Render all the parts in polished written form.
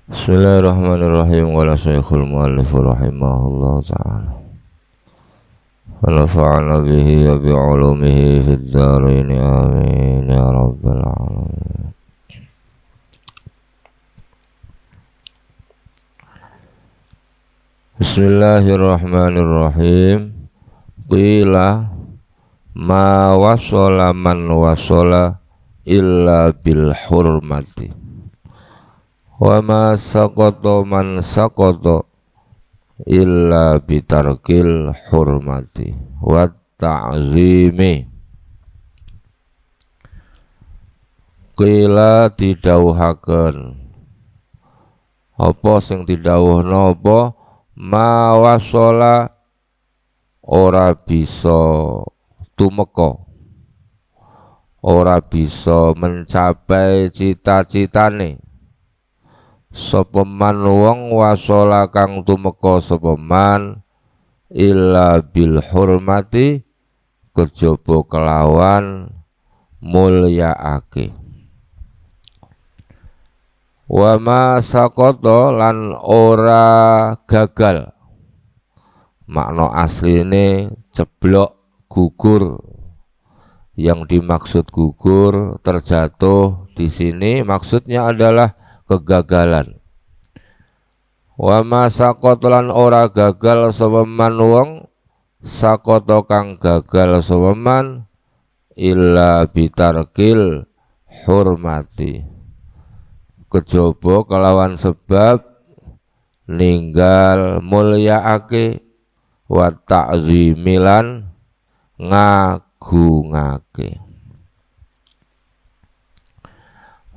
Bismillahirrahmanirrahim. Qala Syekhul Mu'allif rahimahullah ta'ala wa nafa'ana bihi wa bi'ulumihi fid dharain amin ya rabbal alamin. Bismillahirrahmanirrahim. Qila ma wasala man wasala illa bil hurmati wa ma saqata man saqata illa bitarkil hurmati wa ta'zimi. Qila didhawuhaken apa sing didhawuhna apa ma wasala ora bisa tumeka, ora bisa mencapai cita-citane sapa man wong wasala kang tumeka sapa man illa bil hurmati kejaba kelawan mulyaake. Wa ma saqata lan ora gagal, makna asline ceblok, gugur. Yang dimaksud gugur, terjatuh di sini maksudnya adalah kegagalan. Wa ma saqata lan ora gagal sapa man wong saqata kang gagal sapa man illa bitarkil hurmati kejaba kelawan sebab ninggal mulyaake wa ta'zimilan ngagungake.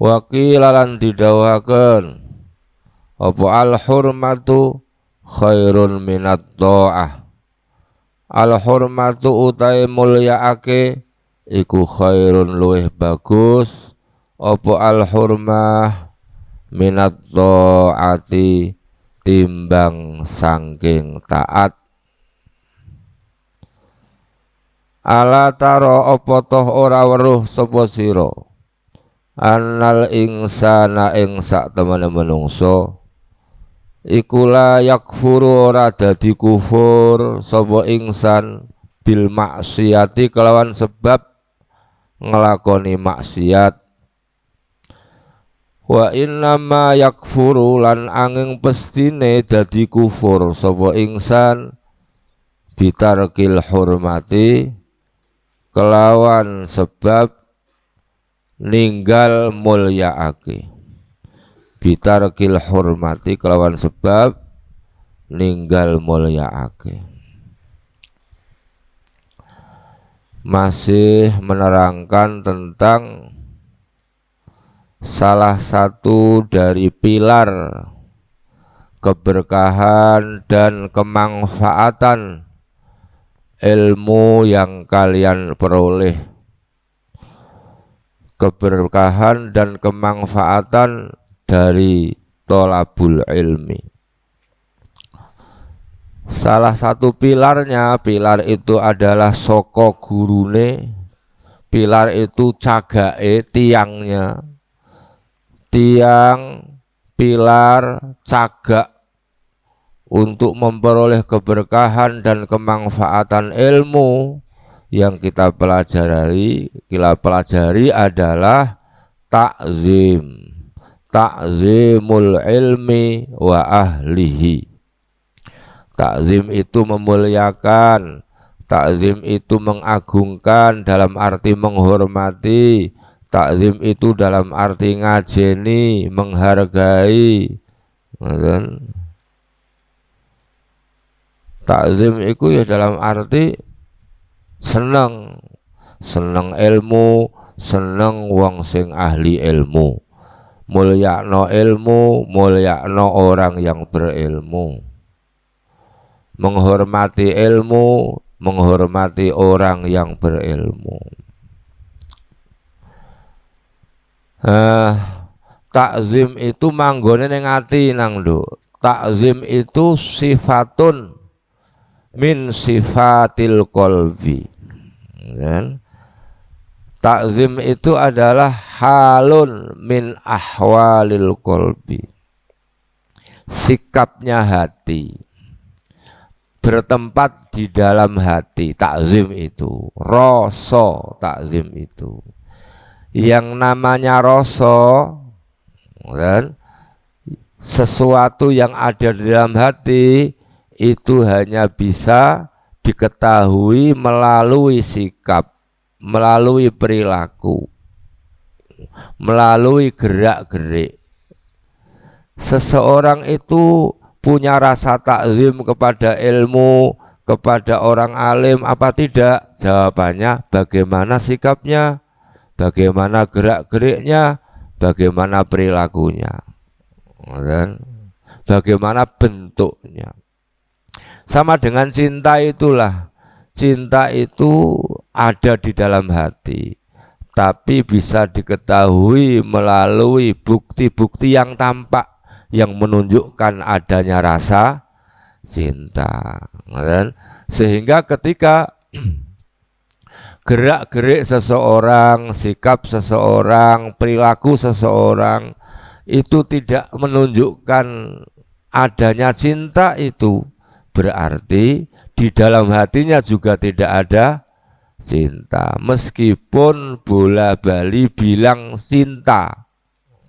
Wakil lan didhawuhaken apa al hurmatu khairun minat ta'ah. Al hurmatu utai mulyaake iku khairun luwih bagus apa al hurmah minat ta'ati timbang sangking taat. Ala taro apa toh ora weruh sapa sira annal insana ing sak temene menungso iku la yakfuru ora dadi kufur sapa insan bil maksiati kelawan sebab nglakoni maksiat. Wa innama yakfuru lan angin pestine dadi kufur sapa insan bitarkil hurmati kelawan sebab ninggal mulyaake. Bitarkil hurmati kelawan sebab ninggal mulyaake. Masih menerangkan tentang salah satu dari pilar keberkahan dan kemanfaatan ilmu yang kalian peroleh. Keberkahan dan kemanfaatan dari tolabul ilmi. Salah satu pilarnya, pilar itu adalah soko gurune, pilar itu cagake, tiangnya, tiang, pilar, cagak untuk memperoleh keberkahan dan kemanfaatan ilmu yang kita pelajari adalah ta'zimul ilmi wa ahlihi. Ta'zim itu memuliakan, ta'zim itu mengagungkan dalam arti menghormati, ta'zim itu dalam arti ngajeni, menghargai. Ta'zim itu ya dalam arti seneng ilmu, seneng wong sing ahli ilmu, mulyakno ilmu, mulyakno orang yang berilmu, menghormati ilmu, menghormati orang yang berilmu. Takzim itu manggone ning ati nang nduk. Takzim itu sifatun min sifatil qalbi. Kan? Takzim itu adalah halun min ahwalil qalbi. sikapnya hati, bertempat di dalam hati. Takzim itu rasa, takzim itu yang namanya rasa dan sesuatu yang ada di dalam hati itu hanya bisa diketahui melalui sikap, melalui perilaku, melalui gerak-gerik. Seseorang itu punya rasa takzim kepada ilmu, kepada orang alim apa tidak? Jawabannya bagaimana sikapnya, bagaimana gerak-geriknya, bagaimana perilakunya, dan bagaimana bentuknya. Sama dengan cinta itulah. Cinta itu ada di dalam hati, tapi bisa diketahui melalui bukti-bukti yang tampak yang menunjukkan adanya rasa cinta. Sehingga ketika gerak-gerik seseorang, sikap seseorang, perilaku seseorang itu tidak menunjukkan adanya cinta, itu berarti di dalam hatinya juga tidak ada cinta, meskipun bola-bali bilang cinta,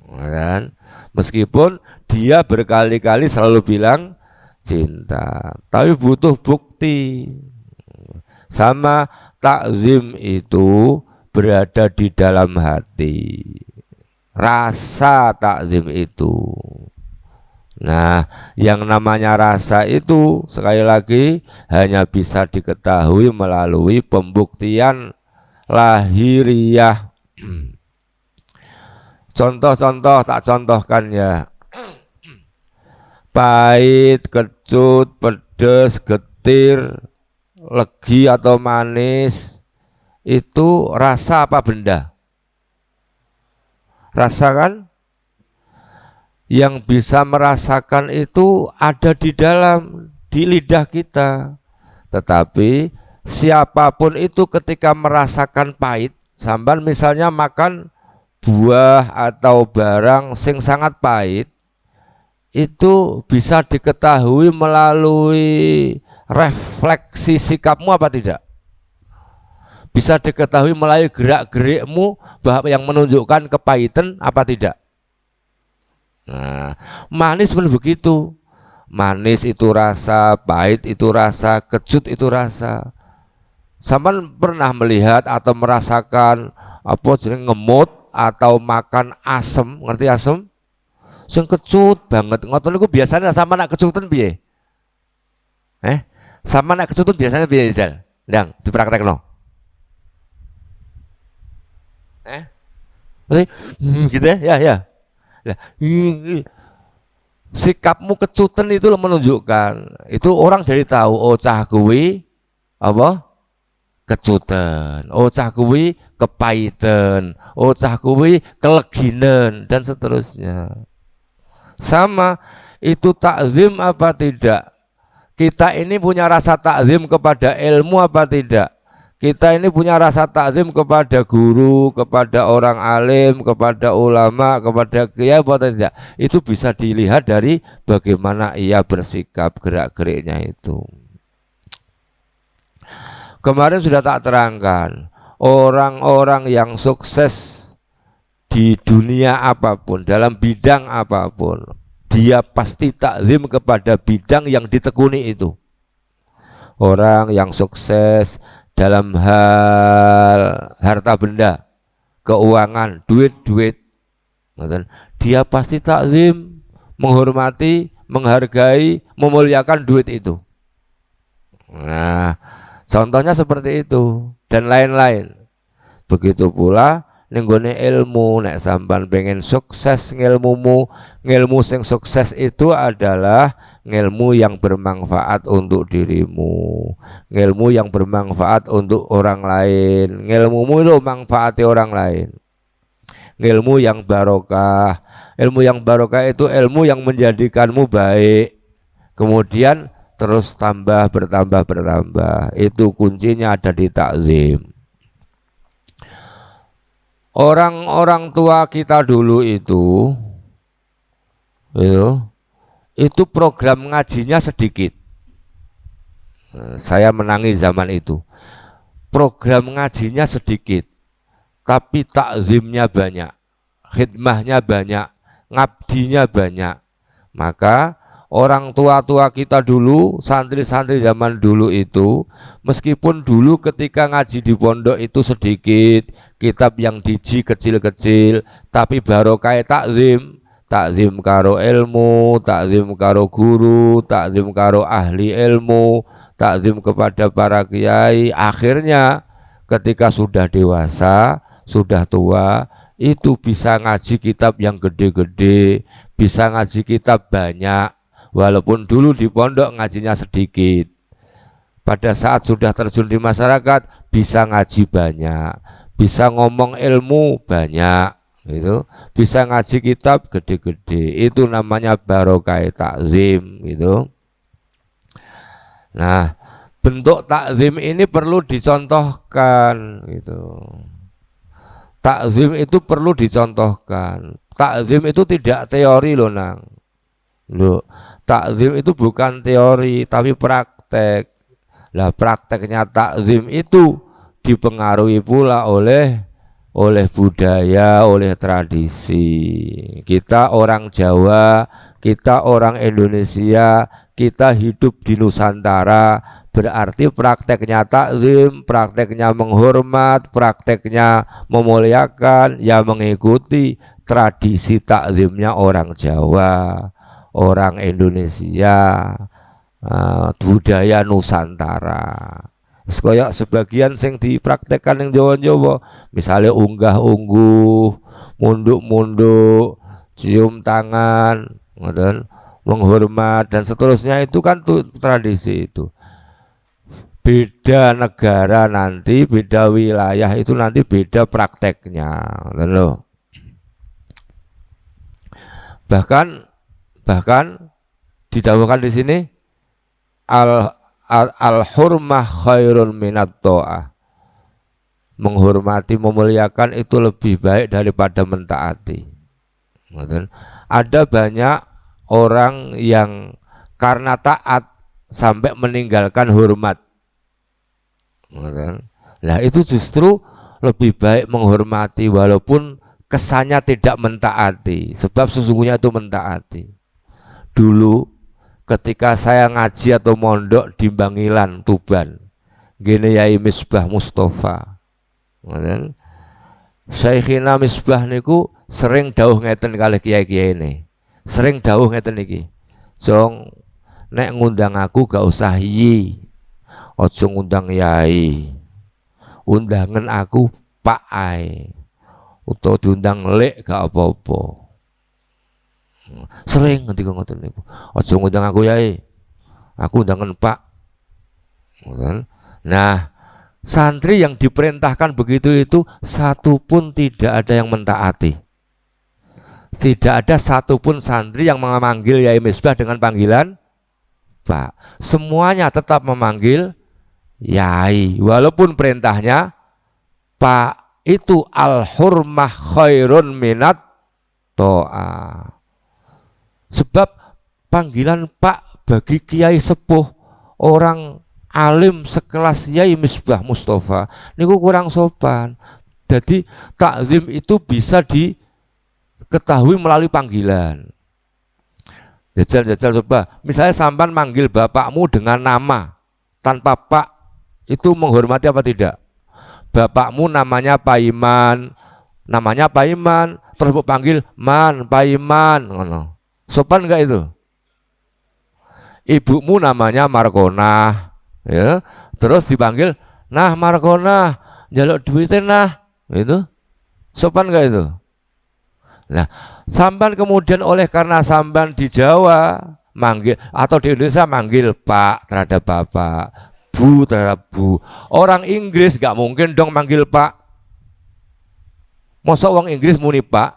kan? Meskipun dia berkali-kali selalu bilang cinta, tapi butuh bukti. Sama takzim itu berada di dalam hati, rasa takzim itu. Nah, yang namanya rasa itu sekali lagi hanya bisa diketahui melalui pembuktian lahiriah. Contoh-contoh tak contohkan ya. Pahit, kecut, pedes, getir, legi atau manis, itu rasa apa benda? Rasa kan? Yang bisa merasakan itu ada di dalam, di lidah kita. Tetapi siapapun itu ketika merasakan pahit, sampean misalnya makan buah atau barang sing sangat pahit, itu bisa diketahui melalui refleksi sikapmu apa tidak? Bisa diketahui melalui gerak-gerikmu bahwa yang menunjukkan kepahitan apa tidak? Nah, manis pun begitu. Manis itu rasa, pahit itu rasa, kecut itu rasa. Sampean pernah melihat atau merasakan apa jeneng ngemut atau makan asem, ngerti asem? Sing kecut banget. Ngoten niku biasanya sama nak kecutan piye? Sama nak kecutan biasanya piye, Jal? Ndang dipraktekno. Gitu ya, ya. Nah, sikapmu kecutan itu menunjukkan itu orang jadi tahu, oh cah kuwi apa kecutan, oh cah kuwi kepahitan, oh cah kuwi keleginan dan seterusnya. Sama itu takzim apa tidak? Kita ini punya rasa takzim kepada ilmu apa tidak? Kita ini punya rasa takzim kepada guru, kepada orang alim, kepada ulama, kepada kiai apa tidak? Itu bisa dilihat dari bagaimana ia bersikap, gerak-geriknya itu. Kemarin sudah tak terangkan, orang-orang yang sukses di dunia apapun, dalam bidang apapun, dia pasti takzim kepada bidang yang ditekuni itu. Orang yang sukses dalam hal harta benda, keuangan, duit-duit, dia pasti takzim, menghormati, menghargai, memuliakan duit itu. Nah, contohnya seperti itu dan lain-lain. Begitu pula nenggone ilmu, nek sampean pengen sukses ngilmumu, ngilmu sing sukses itu adalah ngilmu yang bermanfaat untuk dirimu, ngilmu yang bermanfaat untuk orang lain, ngilmumu itu manfaati orang lain, ngilmu yang barokah. Ilmu yang barokah itu ilmu yang menjadikanmu baik, kemudian terus bertambah, itu kuncinya ada di takzim. Orang-orang tua kita dulu itu itu program ngajinya sedikit. Saya menangi zaman itu. Program ngajinya sedikit, tapi takzimnya banyak, khidmahnya banyak, ngabdinya banyak. Maka orang tua-tua kita dulu, santri-santri zaman dulu itu, meskipun dulu ketika ngaji di pondok itu sedikit, kitab yang diji kecil-kecil, tapi barokah takzim, takzim karo ilmu, takzim karo guru, takzim karo ahli ilmu, takzim kepada para kiai. Akhirnya ketika sudah dewasa, sudah tua, itu bisa ngaji kitab yang gede-gede, bisa ngaji kitab banyak, walaupun dulu di pondok ngajinya sedikit. Pada saat sudah terjun di masyarakat, bisa ngaji banyak, bisa ngomong ilmu banyak, gitu. Bisa ngaji kitab gede-gede. Itu namanya barokah takzim, gitu. Nah, bentuk takzim ini perlu dicontohkan, gitu. Takzim itu perlu dicontohkan. Takzim itu tidak teori loh, Nang. Loh, takzim itu bukan teori tapi praktek. Lah prakteknya takzim itu dipengaruhi pula oleh budaya, oleh tradisi. Kita orang Jawa, kita orang Indonesia, kita hidup di Nusantara, berarti prakteknya takzim, prakteknya menghormat, prakteknya memuliakan, ya mengikuti tradisi takzimnya orang Jawa, orang Indonesia, budaya Nusantara. Koyok sebagian sing dipraktekkan yang Jawa-Jawa, misalnya unggah-ungguh, munduk-munduk, cium tangan, menghormat dan seterusnya, itu kan tuh tradisi itu. Beda negara nanti, beda wilayah itu nanti beda prakteknya, loh. Bahkan didawuhkan di sini al-hurmah khairun minat ta'ah. Menghormati, memuliakan itu lebih baik daripada mentaati. Ada banyak orang yang karena taat sampai meninggalkan hormat. Nah, itu justru lebih baik menghormati walaupun kesannya tidak mentaati, sebab sesungguhnya itu mentaati. Dulu ketika saya ngaji atau mondok di Bangilan, Tuban, gini Yai Misbah Mustafa, Syekhina Misbah niku sering dawuh ngeten kalih kiai-kiai ini, sering dawuh ngeten iki, jong nek ngundang aku gak usah yi, ojo ngundang yai, undangan aku Pak Ai, utawa diundang lek gak apa-apa. Sering ngerti kok ngoten niku. Aja ngundang aku yai, aku undangan Pak. Nah, santri yang diperintahkan begitu itu satu pun tidak ada yang mentaati. Tidak ada satupun santri yang memanggil Yai Misbah dengan panggilan Pak. Semuanya tetap memanggil Yai, walaupun perintahnya Pak. Itu al-hurmah khairun minat to'a. Sebab panggilan Pak bagi kiai sepuh, orang alim sekelas Yai Misbah Mustafa niku kurang sopan. Jadi takzim itu bisa diketahui melalui panggilan. Jajal coba, misalnya sampan manggil bapakmu dengan nama tanpa Pak, itu menghormati apa tidak? Bapakmu namanya Pak Iman, terus panggil Man, Pak Iman, sopan enggak itu? Ibumu namanya Markona, ya, terus dipanggil, nah Markona, njaluk duitnya nah, itu sopan enggak itu? Nah, sampan kemudian oleh karena sampan di Jawa manggil atau di Indonesia manggil Pak terhadap bapak, Bu terhadap Bu. Orang Inggris gak mungkin dong manggil Pak. Masa orang Inggris muni Pak?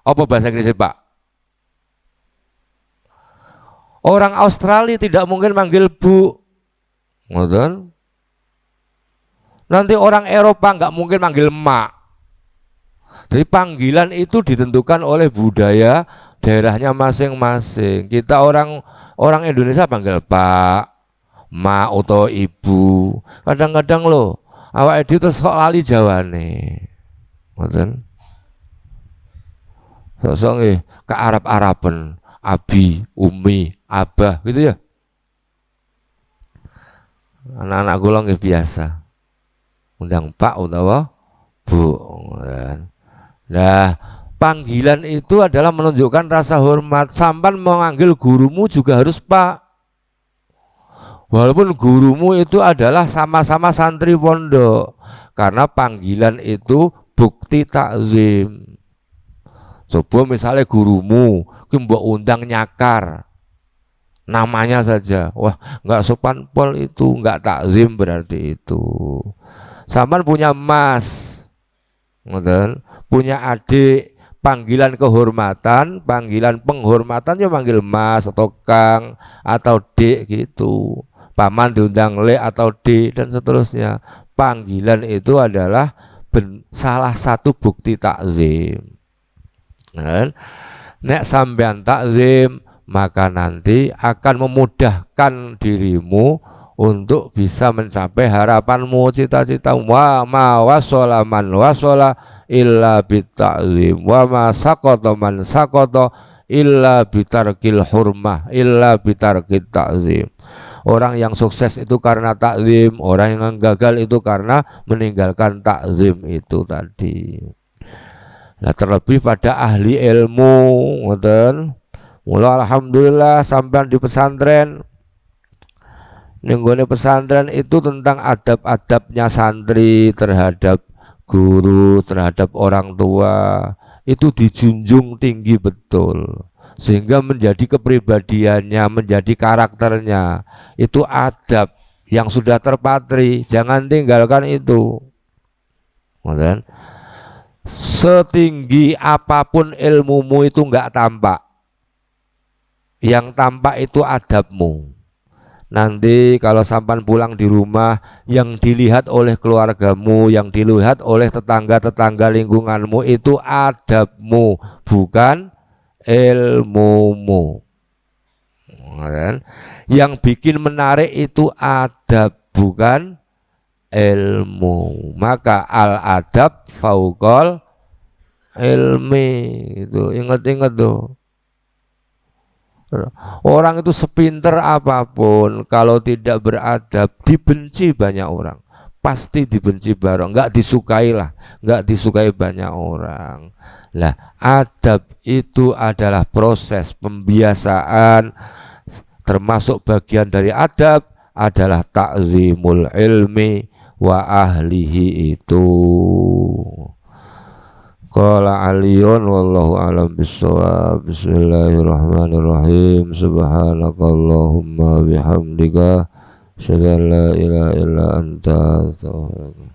Apa bahasa Inggrisnya Pak? Orang Australia tidak mungkin manggil Bu. Ngoten. Nanti orang Eropa gak mungkin manggil Mak. Jadi panggilan itu ditentukan oleh budaya daerahnya masing-masing. Kita orang Indonesia panggil Pak, Ma atau Ibu. Kadang-kadang lo awak itu terus kok lali Jawane. Ngoten. Sok-sok ke Arab-Araben, Abi, Umi, Abah gitu ya. Anak-anak kula nggih biasa. Undang Pak utawa Bu. Nah, panggilan itu adalah menunjukkan rasa hormat. Sampan memanggil gurumu juga harus Pak. Walaupun gurumu itu adalah sama-sama santri pondok. Karena panggilan itu bukti takzim. Coba misalnya gurumu ki mbok undang nyakar. Namanya saja, wah nggak sopan pol itu, nggak takzim berarti itu. Sampan punya mas, punya adik, panggilan kehormatan, panggilan penghormatan ya manggil mas atau kang atau dek gitu. Paman diundang le atau d dan seterusnya. Panggilan itu adalah salah satu bukti takzim. Nek sampean takzim, maka nanti akan memudahkan dirimu untuk bisa mencapai harapanmu, cita-citamu. Wa ma wasala man wasala illa bitakzim, wa ma saqata man saqata illa bitarkil hurmah, illa bitarkit takzim. Orang yang sukses itu karena takzim, orang yang gagal itu karena meninggalkan takzim itu tadi. Nah, terlebih pada ahli ilmu, ngoten. Mula alhamdulillah sampai di pesantren. Nenggone pesantren itu tentang adab-adabnya santri terhadap guru, terhadap orang tua, itu dijunjung tinggi betul. Sehingga menjadi kepribadiannya, menjadi karakternya, itu adab yang sudah terpatri, jangan tinggalkan itu. Ngoten. Setinggi apapun ilmumu itu enggak tampak. Yang tampak itu adabmu. Nanti kalau sampan pulang di rumah, yang dilihat oleh keluargamu, yang dilihat oleh tetangga-tetangga lingkunganmu itu adabmu, bukan ilmumu. Yang bikin menarik itu adab, bukan ilmu. Maka al-adab fauqal ilmi. Itu ingat-ingat tuh. Orang itu sepinter apapun, kalau tidak beradab dibenci banyak orang, pasti dibenci bareng, nggak disukai lah, nggak disukai banyak orang. Lah, adab itu adalah proses pembiasaan, termasuk bagian dari adab adalah ta'zimul ilmi wa ahlihi itu. Qala aliyun wallahu alam bissawab. Bismillahirrahmanirrahim. Subhanakallahumma bihamdika asyhadu an la ilaha illa anta astaghfiruka.